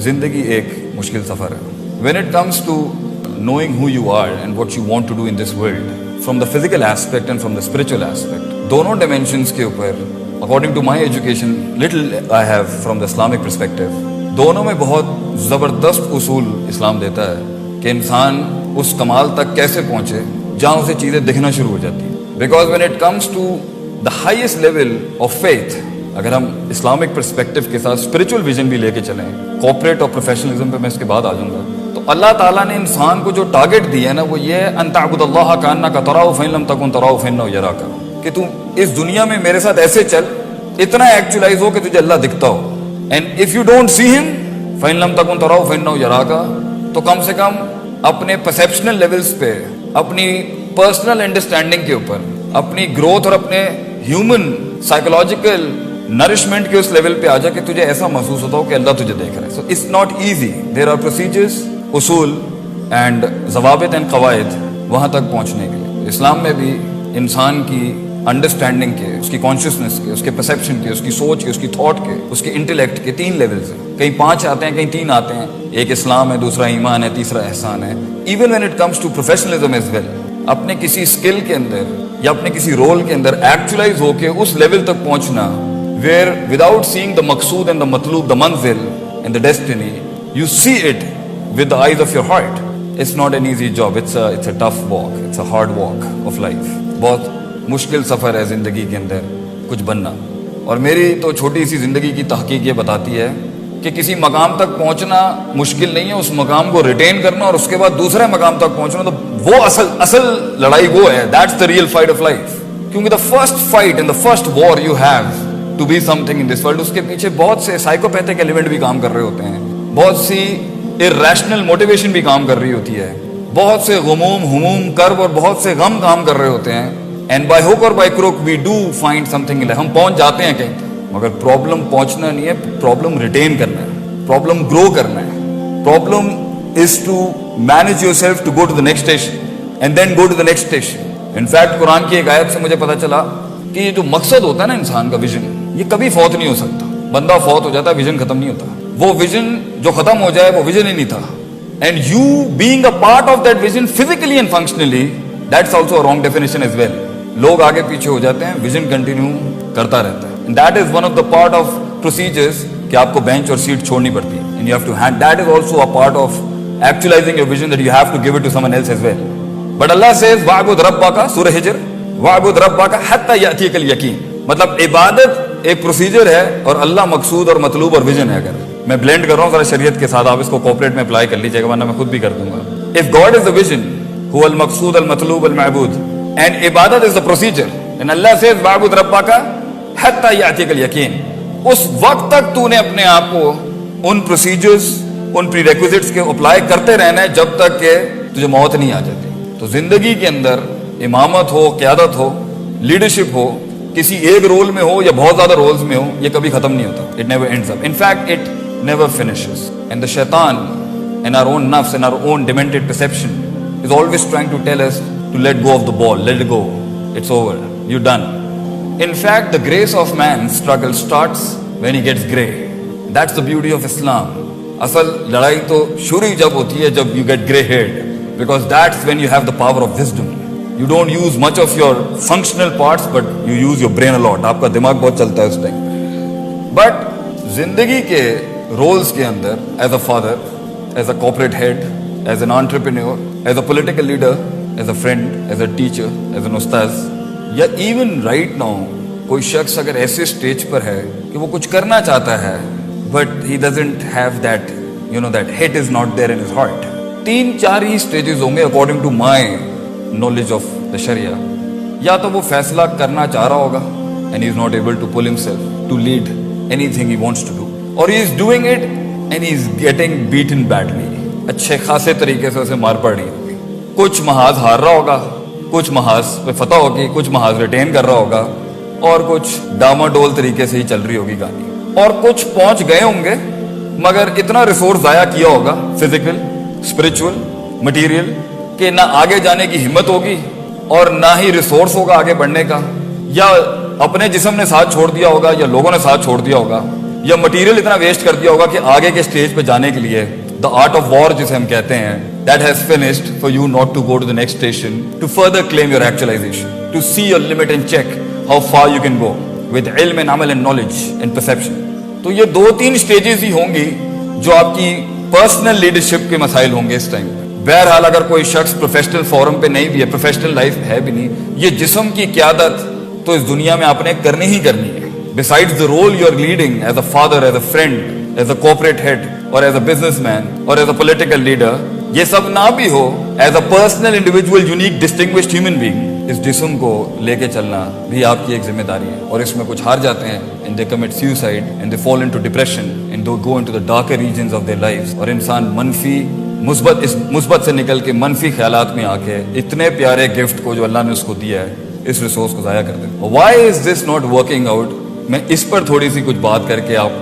زندگی ایک مشکل سفر ہے. When it comes to knowing who you are and what you want to do in this world, from the physical aspect and from the spiritual aspect, دونوں dimensions کے اوپر according to my education, little I have from the Islamic perspective, دونوں میں بہت زبردست اصول اسلام دیتا ہے کہ انسان اس کمال تک کیسے پہنچے جہاں اسے چیزیں دکھنا شروع ہو جاتی ہیں. Because when it comes to the highest level of faith, اگر ہم اسلامک پرسپیکٹو کے ساتھ اسپرچل ویژن بھی لے کے چلیں, کارپوریٹ اور پروفیشنلزم پہ میں اس کے بعد آ جاؤں گا, تو اللہ تعالیٰ نے انسان کو جو ٹارگٹ دیا ہے نا وہ یہ ہے ان تعبد اللہ کانک تراہ فإن لم تکن تراہ فإنہ یراک, کہ تو اس دنیا میں میرے ساتھ ایسے چل اتنا ایکچولاइज ہو کہ تجھے اللہ دکھتا ہو. And if you don't see him فإن لم تکن تراہ فإنہ یراک, تو کم سے کم اپنے پرسیپشنل لیولز پہ, اپنی پرسنل انڈرسٹینڈنگ کے اوپر, اپنی گروتھ اور اپنے ہیومن سائیکولوجیکل نرشمنٹ کے اس لیول پہ آ جا کہ تجھے ایسا محسوس ہوتا ہو کہ اللہ تجھے دیکھ رہا ہے. So it's not easy, there are procedures, اصول اینڈ ضوابط اینڈ قواعد وہاں تک پہنچنے کے لیے. اسلام میں بھی انسان کی انڈرسٹینڈنگ کے, اس کی کانشیسنس کے, اس کے پرسیپشن کے, اس کی سوچ کے, اس کی تھاٹ کے, اس کے انٹلیکٹ کے 3 لیولز ہیں. کہیں 5 آتے ہیں, کہیں 3 آتے ہیں. ایک اسلام ہے, دوسرا ایمان ہے, تیسرا احسان ہے. Even when it comes to professionalism as well, اپنے کسی اسکل کے اندر یا اپنے کسی رول کے اندر ایکچولاइز ہو کے اس لیول تک پہنچنا where without seeing the maqsood and the matloob, the manzil and the destiny, you see it with the eyes of your heart. It's not an easy job, it's a tough walk, it's a hard walk of life. بہت مشکل سفر ہے زندگی کے اندر کچھ بننا. اور میری تو چھوٹی سی زندگی کی تحقیق یہ بتاتی ہے کہ کسی مقام تک پہنچنا مشکل نہیں ہے, اس مقام کو ریٹین کرنا اور اس کے بعد دوسرے مقام تک پہنچنا, تو وہ اصل لڑائی وہ ہے. That's the real fight of life. کیونکہ the first fight and the first war you have to be something in this world, اس کے پیچھے بہت سے سائیکوپیتھک ایلیمنٹ بھی کام کر رہے ہوتے ہیں, بہت سی irrational موٹیویشن بھی کام کر رہی ہوتی ہے, بہت سے غموم, ہموم, کرب اور بہت سے غم کام کر رہے ہوتے ہیں. اینڈ بائی ہوک اور by crook we do find something. ہم پہنچ جاتے ہیں کہیں, مگر پرابلم پہنچنا نہیں ہے, پرابلم ریٹین کرنا ہے, پرابلم گرو کرنا ہے. Problem is to manage yourself to go to the next station and then go to the next station. In fact Quran کی ایک آیت سے مجھے پتا چلا کہ یہ جو مقصد ہوتا ہے نا انسان کا, ویژن, یہ کبھی فوت نہیں ہو سکتا. بندہ فوت ہو جاتا ہے, ویژن ختم نہیں ہوتا. وہ ویژن جو ختم ہو جائے وہ ویژن ہی نہیں تھا. And you being a part of that vision physically and functionally, that's also wrong definition as well. لوگ آگے پیچھے ہو جاتے ہیں, ویژن کنٹینیو کرتا رہتا ہے. And that is one of the part of procedures کہ آپ کو بینچ اور سیٹ چھوڑنی پڑتی ہے. And you have to hand, that is also a part of actualizing your vision, that you have to give it to someone else as well. But Allah says وَاعْبُدْ رَبَّكَ, سورہ ہجر, وَاعْبُدْ رَبَّكَ حَتَّى يَأْتِيَكَ الْيَقِينُ. مطلب عبادت ایک پروسیجر ہے اور اللہ مقصود اور مطلوب اور ویژن ہے. اگر میں بلینڈ کر رہا ہوں ذرا شریعت کے ساتھ, آپ اس کو کوپریٹ میں اپلائی کر لیجیے گا, ورنہ میں خود بھی کر دوں گا. If God is the vision, هو المقصود المطلوب المعبود, and عبادت is the procedure, and Allah says وَاعْبُدْ رَبَّكَ حَتَّى يَأْتِيَكَ الْيَقِينُ. اس وقت تک تو نے اپنے آپ کو ان پروسیجرز, ان پری ریکوزٹس کے اپلائی کرتے رہنا ہے جب تک کہ تجھے موت نہیں آ جاتی. تو زندگی کے اندر امامت ہو, قیادت ہو, لیڈرشپ ہو, کسی ایک رول میں ہو یا بہت زیادہ رولز میں ہو, یہ کبھی ختم نہیں ہوتا. It never ends up. In fact, it never finishes. And the shaitan and our own nafs and our own demented perception is always trying to tell us to let go of the ball, let it go. It's over. You're done. In fact, the grace of man's struggle starts when he gets grey. That's the beauty of Islam. اصل لڑائی تو شروع جب ہوتی ہے جب you get grey haired, because that's when you have the power of wisdom. You don't use much of your functional parts, but you use your brain a lot. آپ کا دماغ بہت چلتا ہے اس ٹائم. بٹ زندگی کے رولز کے اندر, as a father, as a corporate head, as an entrepreneur, as a political leader, as a friend, as a teacher, as an استاذ, یا ایون رائٹ ناؤ کوئی شخص اگر ایسے اسٹیج پر ہے کہ وہ کچھ کرنا چاہتا ہے, but he doesn't have that, you know, that it is not there in his heart. 3-4 ہی اسٹیجز ہوں گے according to my knowledge of the Sharia. یا تو وہ فیصلہ کرنا چاہ رہا ہوگا and he is not able to pull himself to lead anything he wants to do, or he is doing it and he is getting beaten badly. اچھے خاصے طریقے سے اسے مار پڑ رہی ہوگی. کچھ محاذ ہار رہا ہوگا, کچھ محاذ پہ فتح ہوگی, کچھ محاذ ریٹین کر رہا ہوگا, اور کچھ ڈاماڈول طریقے سے ہی چل رہی ہوگی گاڑی, اور کچھ پہنچ گئے ہوں گے مگر اتنا ریسورس ضائع کیا ہوگا, فزیکل, اسپرچول, مٹیریل, کہ نہ آگے جانے کی ہمت ہوگی اور نہ ہی ریسورس ہوگا آگے بڑھنے کا, یا اپنے جسم نے ساتھ چھوڑ دیا ہوگا یا لوگوں نے ساتھ چھوڑ دیا ہوگا, या मटेरियल इतना वेस्ट कर दिया होगा कि आगे के स्टेज पे जाने के लिए द आर्ट ऑफ वॉर जिसे हम कहते हैं, that has finished for you not to go to the next station to further claim your actualization, to see your limit and check how far you can go with ilm and amal and knowledge and perception. तो ये 2-3 stages ही होंगी जो आपकी personal leadership के मसाइल होंगे इस time पे. बहरहाल अगर कोई शख्स प्रोफेशनल फोरम पे नहीं भी है, प्रोफेशनल लाइफ है भी नहीं, ये जिस्म की क़यादत तो इस दुनिया में आपने करनी ही करनी है. Besides the role you are leading as a father, as a friend, as a corporate head, or as a businessman, or as a political leader, ये सब ना भी हो, as a personal, individual, unique, distinguished human being, इस जिस्म को लेके चलना भी आपकी एक जिम्मेदारी है. और इसमें कुछ हार जाते हैं, and they commit suicide, and they fall into depression, and they go into the darker regions of their lives. और इंसान मुस्बत से निकल के मनफी ख्यालात में आके इतने प्यारे गिफ्ट को जो अल्लाह ने उसको दिया है, इस रिसोर्स को ज़ाया कर दे. Why is this not working out? मैं इस पर थोड़ी सी कुछ बात करके आप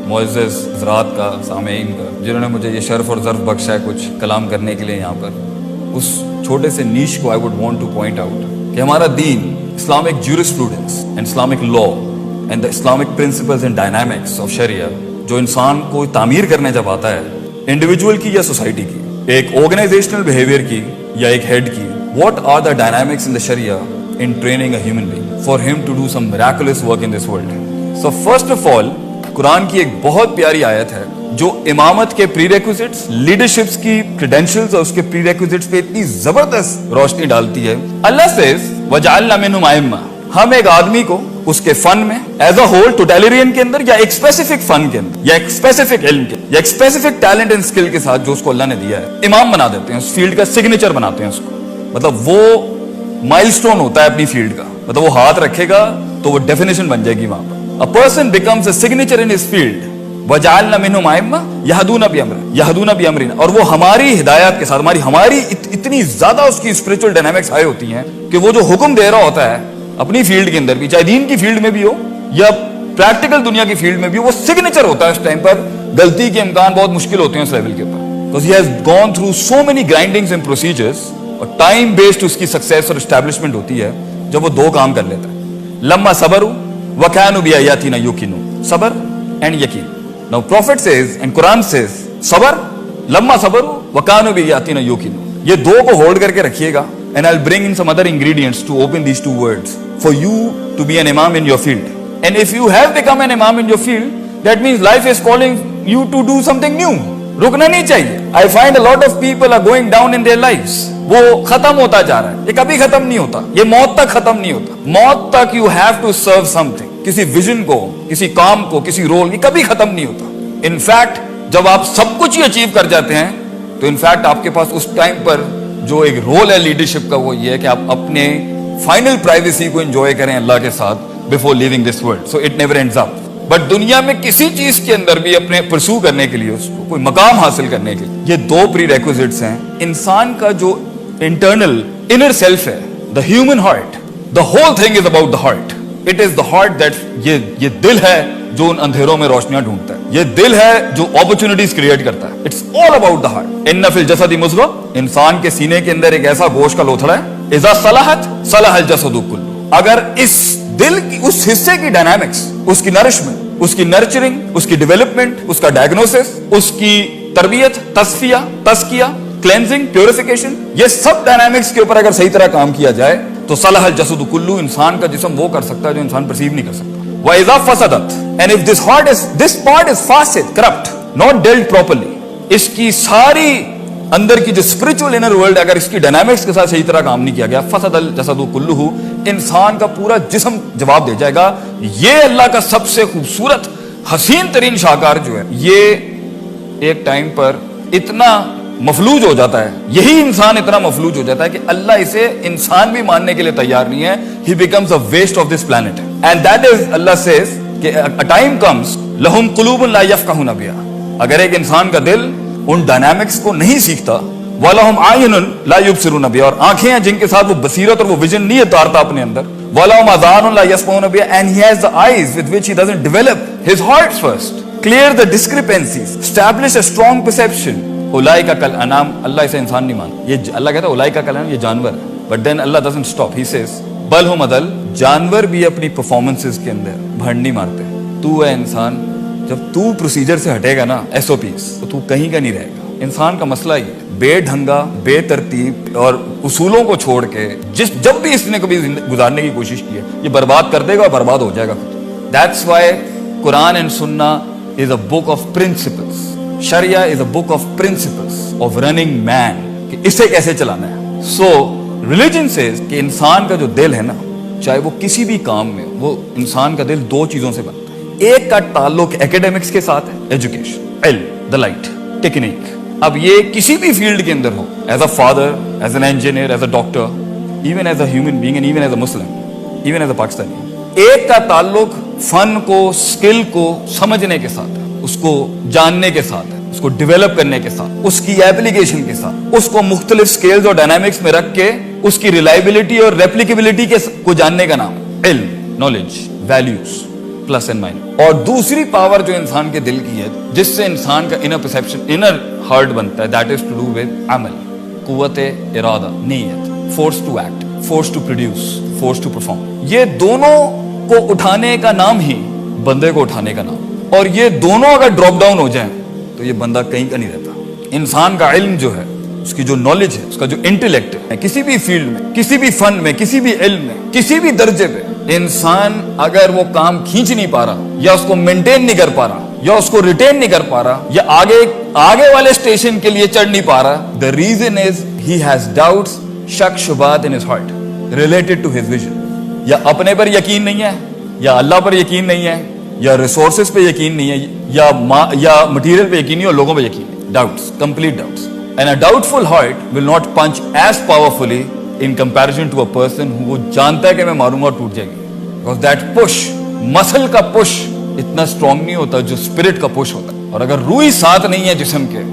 मुअज़्ज़ज़ हज़रात का, सामईन का, जिन्होंने मुझे ये शर्फ और ज़र्फ़ बख्शा है कुछ कलाम करने के लिए यहाँ पर, उस छोटे से नीश को I would want to point out कि हमारा दीन, Islamic jurisprudence and Islamic law and the Islamic principles and dynamics of शरिया, जो इंसान को तामीर करने जब आता है, इंडिविजुअल की या सोसाइटी की, एक ऑर्गेनाइजेशनल बिहेवियर की या एक हेड की, what are the dynamics in the Sharia in training a human being for him to do some miraculous work in this world. So first of all, Quran की एक बहुत प्यारी आयत है जो इमामत के प्रीरेक्विजिट्स, लीडरशिप्स की क्रेडेंशियल्स और उसके प्रीरेक्विजिट्स पे इतनी जबरदस्त रोशनी डालती है. अल्लाह सेज वजअलना मिनहुम अइम्मा, हम एक आदमी को उसके फन में एज अ होल टोटलियन के अंदर या एक स्पेसिफिक फन के अंदर या एक स्पेसिफिक इल्म के या एक स्पेसिफिक टैलेंट एंड स्किल के साथ जो उसको अल्लाह ने दिया है, इमाम बना देते हैं, उस फील्ड का सिग्नेचर बनाते हैं उसको. मतलब वो माइलस्टोन होता है अपनी फील्ड का, मतलब वो हाथ रखेगा तो वो डेफिनेशन बन जाएगी वहां पर. A person becomes a signature in his field. वजअलना मिनहुम अइम्मा यहदूना बिअमरिना, और वो हमारी हिदायत के साथ हमारी इतनी ज्यादा उसकी स्पिरिचुअल डायनामिक्स हाई होती हैं कि वो जो हुक्म दे रहा होता है अपनी फील्ड के अंदर भी, चाहे दीन की फील्ड में भी हो या प्रैक्टिकल दुनिया की फील्ड में भी, वो सिग्नेचर होता है. उस टाइम पर गलती के इम्कान बहुत मुश्किल होते हैं उस लेवल के ऊपर, because he has gone through so many grindings and procedures, और टाइम बेस्ड उसकी सक्सेस और एस्टैब्लिशमेंट होती है जब वो 2 काम कर लेता है. लम्मा सबरु व कानू बिआयातिना युकिनू, सबर एंड यकीन. Now profit says and Quran says सबर, लम्मा सबरु व कानू बिआयातिना युकिनू. ये 2 को होल्ड करके रखिएगा, and I will bring in some other ingredients to open these 2 words for you to be an इमाम in your field. And if you have become an इमाम in your field, that means life is calling you to do something new. रुकना नहीं चाहिए. I find a lot of people are going down in their lives. वो खत्म होता जा रहा है, ये कभी खत्म नहीं होता, ये मौत तक खत्म नहीं होता. मौत तक you have to serve something, किसी विजन को, किसी काम को, किसी रोल, ये कभी खत्म नहीं होता. इनफैक्ट जब आप सब कुछ ही अचीव कर जाते हैं तो इनफैक्ट आपके पास उस टाइम पर जो एक रोल है लीडरशिप का, वो ये है कि आप अपने फाइनल प्राइवेसी को एंजॉय करें अल्लाह के साथ before living this world. So it never ends up. But दुनिया में किसी चीज के अंदर भी अपने परस्यू करने के लिए, उसको कोई मकाम हासिल करने के लिए, ये 2 प्री रेक्विजिट्स हैं. इंसान का जो इंटरनल इनर सेल्फ है, the human heart, the whole thing is about the heart. It is the heart that, ये दिल है जो उन अंधेरों में रोशनियां ढूंढता है, ये दिल है जो अपॉर्चुनिटीज क्रिएट करता है. It's all about the heart. इन्ना फिल जसदी मुज़ग़ा, इंसान के सीने के अंदर एक ऐसा गोश्त का लोथड़ा है, इज़ा सलहत सलहल जसदु कुल्लु. अगर इस दिल की उस हिस्से की डायनामिक्स, उसकी नरिशमेंट, उसकी नर्चरिंग, उसकी डेवलपमेंट, उसका डायग्नोसिस, उसकी तरबियत, तस्फिया, तस्किया, क्लेंजिंग, प्योरिफिकेशन, ये सब डायनामिक्स के ऊपर अगर सही तरह काम किया जाए तो सलहल जसदु कुल्लु, इंसान का जिस्म वो कर सकता है जो इंसान परसीव नहीं कर सकता. व इज़ा फसदत, and if this part is फासिद, करप्ट, नॉट डेल्ट प्रॉपर्ली, इसकी सारी अंदर की जो स्पिरिचुअल इनर वर्ल्ड, अगर इसकी डायनामिक्स के साथ सही तरह काम नहीं किया गया, फसदल जसदु कुल्लुहु, इंसान का पूरा जिस्म जवाब दे जाएगा. ये अल्लाह का सबसे खूबसूरत हसीन तरीन शाहकार जो है, ये एक टाइम पर इतना मफलूज हो जाता है, यही इंसान इतना मफलूज हो जाता है कि अल्लाह इसे इंसान भी मानने के लिए तैयार नहीं है. He becomes a waste of this planet. And that is, Allah says कि अ टाइम कम्स लहुम कुलूबुन ला यफ़क़हूना बिहा, अगर एक इंसान का दिल उन डायनामिक्स को नहीं सीखता, वलहुम आयुनुन ला युबसिरूना बिहा, और आंखें हैं जिनके साथ वो बसीरत और वो विजन नहीं उतारता अपने अंदर, वलहुम आज़ानुन ला यस्मऊना बिहा, and he has the eyes with which he doesn't develop his heart first, clear the discrepancies, establish a strong perception. उलाइका कल अनाम, अल्लाह इसे इंसान नहीं मानता, ये अल्लाह कहता है उलाइका कल अनाम, ये जानवर है. But then Allah doesn't stop, he says बल हुम अदल, जानवर भी अपनी परफॉर्मेंसेस के अंदर भंड नहीं मारते. तू है इंसान, जब तू प्रोसीजर से हटेगा ना, SOPs, तो तू कहीं का नहीं रहेगा। इंसान का मसला ही है, बेढंगा, बेतरतीब और उसूलों को छोड़ के जब भी इसने कभी गुजारने की कोशिश की है, ये बर्बाद कर देगा और बर्बाद हो जाएगा। That's why Quran and Sunnah is a book of principles, Sharia is a book of principles of running man, कि इसे कैसे चलाना है। सो रिलीजन सेज कि इंसान का जो दिल है ना, चाहे वो किसी भी काम में, वो इंसान का दिल दो चीजों से बनता है। एक का ताल्लुक एकेडमिक्स के साथ है, एजुकेशन, इल्म, द लाइट, टेक्निक। अब ये किसी भी फील्ड के अंदर हो, as a father, as an engineer, as a doctor, even as a human being and even as a Muslim, even as a Pakistani. एक का ताल्लुक फन को, स्किल को समझने के साथ है, उसको जानने के साथ है, उसको डेवलप करने के साथ, उसकी एप्लीकेशन के साथ, उसको मुख्तलिफ स्केल्स और डायनामिक्स में रख के उसकी रिलायबिलिटी और रेप्लिकेबिलिटी को जानने का नाम इल्म, knowledge, values, plus and minus. और दूसरी पावर जो इंसान के दिल की है, जिससे इंसान का इनर परसेप्शन, इनर हार्ट बनता है, that is to do with अमल, कुव्वत इरादा, नीयत, force to act, force to produce, force to perform. ये दोनों को उठाने का नाम ही बंदे को उठाने का नाम। और ये दोनों अगर ड्रॉप डाउन हो जाए तो ये बंदा कहीं का नहीं रहता। इंसान का इल्म जो है, उसकी जो नॉलेज है, उसका जो इंटेलेक्ट है, किसी भी फील्ड में, किसी भी फन में, किसी भी इल्म में, किसी भी दर्जे पे इंसान अगर वो काम खींच नहीं पा रहा, या उसको मेंटेन नहीं कर पा रहा, या उसको रिटेन नहीं कर पा रहा, या आगे वाले स्टेशन के लिए चढ़ नहीं पा रहा, the reason is he has doubts, शक शुबात in his heart related to his vision. या अपने पर यकीन नहीं है, या अल्लाह पर यकीन नहीं है, या रिसोर्सेज पे यकीन नहीं है, या मटीरियल पे यकीन नहीं है, और लोगों पे यकीन है। Doubts, complete doubts. And a doubtful heart will not punch as powerfully in comparison to a person who वो जानता है कि मैं मारूंगा और टूट जाएगी। बिकॉज दैट पुश, मसल का पुश इतना स्ट्रांग नहीं होता जो स्पिरिट का पुश होता है। और अगर रूह ही साथ नहीं है जिस्म के,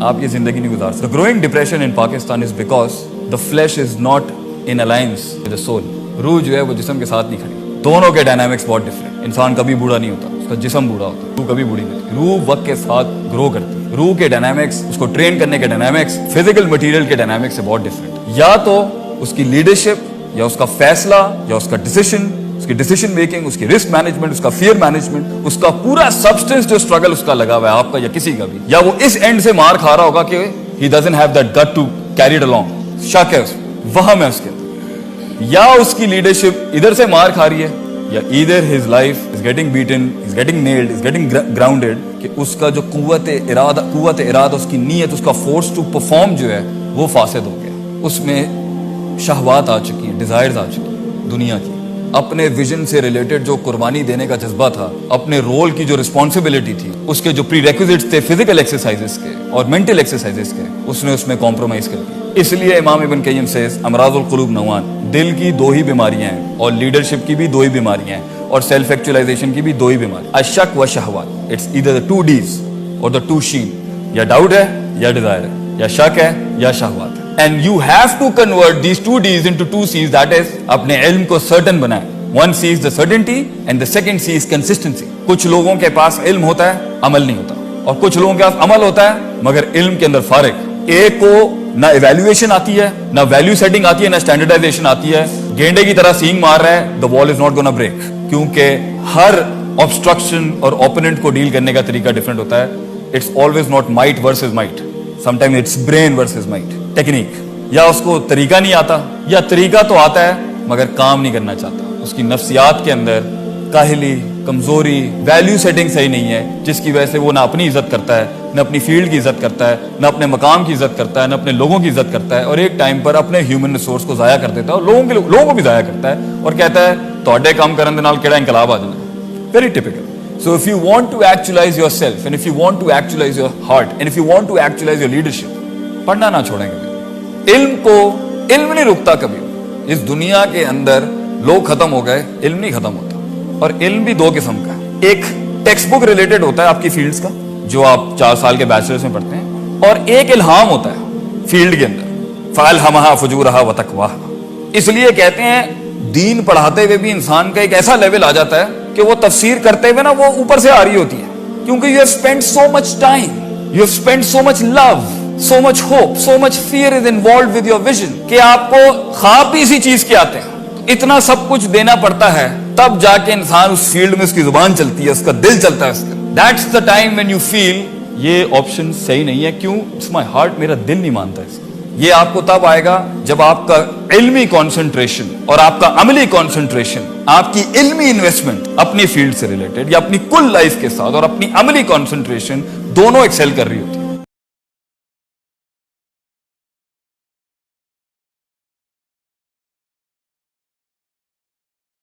आप ये जिंदगी नहीं गुजार सकते। Growing depression in Pakistan is because the flesh is not in alliance with the soul. रूह जो है वो जिस्म के साथ नहीं खड़ी। दोनों के डायनामिक्स बहुत डिफरेंट। इंसान कभी बूढ़ा नहीं होता, उसका जिस्म बूढ़ा होता है, रूह कभी बूढ़ी नहीं होती। रूह वक्त के साथ ग्रो करती है। रूह के डायनामिक्स, उसको ट्रेन करने के डायनामिक्स फिजिकल मटेरियल के डायनामिक्स से बहुत डिफरेंट। या तो उसकी लीडरशिप, या उसका फैसला, या उसका डिसीजन, उसकी डिसीजन मेकिंग, उसकी रिस्क मैनेजमेंट, उसका फियर मैनेजमेंट, उसका पूरा सब्सटेंस जो स्ट्रगल उसका लगा हुआ है, आपका या किसी का भी, या वो इस एंड से मार खा रहा होगा कि he doesn't have that gut to carry it along. शक है उसमें, वहम है उसके अंदर। या उसकी लीडरशिप इधर से मार खा रही है, या either his life is getting beaten, is getting nailed, is getting grounded, कि उसका जो कुव्वत इरादा, उसकी नीयत, उसका फोर्स टू परफॉर्म जो है वो फासिद हो गया। उसमें शहवात आ चुकी हैं, डिजायर्स आ चुकी हैं दुनिया की। अपने विजन से रिलेटेड जो कुर्बानी देने का जज्बा था, अपने रोल की जो रिस्पॉन्सिबिलिटी थी, उसके जो प्री रेक्विजिट्स थे फिजिकल एक्सरसाइजेस के और मेंटल एक्सरसाइजेस के, उसने उसमें कॉम्प्रोमाइज कर दिया। इसलिए इमाम इब्न क़य्यिम सेज अमराजुल क़ुलूब नौआन, दिल की दो ही बीमारियां हैं, और लीडरशिप की भी दो ही बीमारियां हैं, और सेल्फ एक्चुअलाइजेशन की भी दो ही बीमारी, अशक व शहवात। इट्स ईदर द टू डीज और द टू शीन। या डाउट है या डिजायर है, या शक है या शहवात है। And you have to convert these two Ds into two Cs, that is अपने इल्म को सर्टन बनाए। One sees the certainty and the second sees consistency. कुछ लोगों के पास इल्म होता है, अमल नहीं होता, और कुछ लोगों के पास अमल होता है मगर इल्म के अंदर फारिग। एक को ना इवैल्यूएशन आती है, ना वैल्यू सेटिंग आती है, ना स्टैंडर्डाइजेशन आती है। गेंडे की तरह सींग मार रहा है, the wall is not gonna break, क्योंकि हर ऑब्स्ट्रक्शन और ओपोनेंट को डील करने का तरीका डिफरेंट होता है। It's always not might versus might, sometime it's brain versus might. Technique, या उसको तरीका नहीं आता, या तरीका तो आता है मगर काम नहीं करना चाहता। उसकी नफ्सियात के अंदर काहली, कमजोरी, वैल्यू सेटिंग सही नहीं है, जिसकी वजह से वो ना अपनी इज्जत करता है, ना अपनी फील्ड की इज्जत करता है, ना अपने मकाम की इज्जत करता है, ना अपने लोगों की इज्जत करता है, और एक टाइम पर अपने ह्यूमन रिसोर्स को जाया कर देता है, और लोगों को भी जाया करता है, और कहता है तोड़े काम करने नाल केड़ा इनकलाब आ जाना। Very typical. So if you want to actualize yourself, and if you want to actualize your heart, and if you want to actualize your leadership, पढ़ना ना छोड़ेंगे। इल्म नहीं रुकता कभी। इस दुनिया के अंदर लोग खत्म हो गए, इल्म नहीं खत्म होता। और इल्म भी दो किस्म का है। एक टेक्स्ट बुक रिलेटेड होता है आपकी फील्ड्स का, जो आप 4 साल के बैचलर्स में पढ़ते हैं, और एक इल्हाम होता है फील्ड के अंदर, फ़अल्हमहा फ़ुजूरहा व तक़वाहा। इसलिए कहते हैं दीन पढ़ाते हुए भी इंसान का एक ऐसा लेवल आ जाता है कि वो तफसीर करते हुए ना वो ऊपर से आ रही होती है, क्योंकि you have spent so much time, you have spent so much love, so much hope, so much fear is involved with your vision, कि आपको ख्वाब भी इसी चीज के आते हैं। इतना सब कुछ देना पड़ता है, तब जाके इंसान उस फील्ड में उसकी जुबान चलती है, उसका दिल चलता है उसका। That's the time when you feel ये ऑप्शन सही नहीं है. क्यों? इट्स माई हार्ट, मेरा दिल नहीं मानता इसको. ये आपको तब आएगा जब आपका इल्मी कंसंट्रेशन और आपका अमली कंसंट्रेशन, आपकी इल्मी इन्वेस्टमेंट अपनी फील्ड से रिलेटेड या अपनी कुल लाइफ के साथ और अपनी अमली कंसंट्रेशन दोनों एक्सेल कर रही होती है.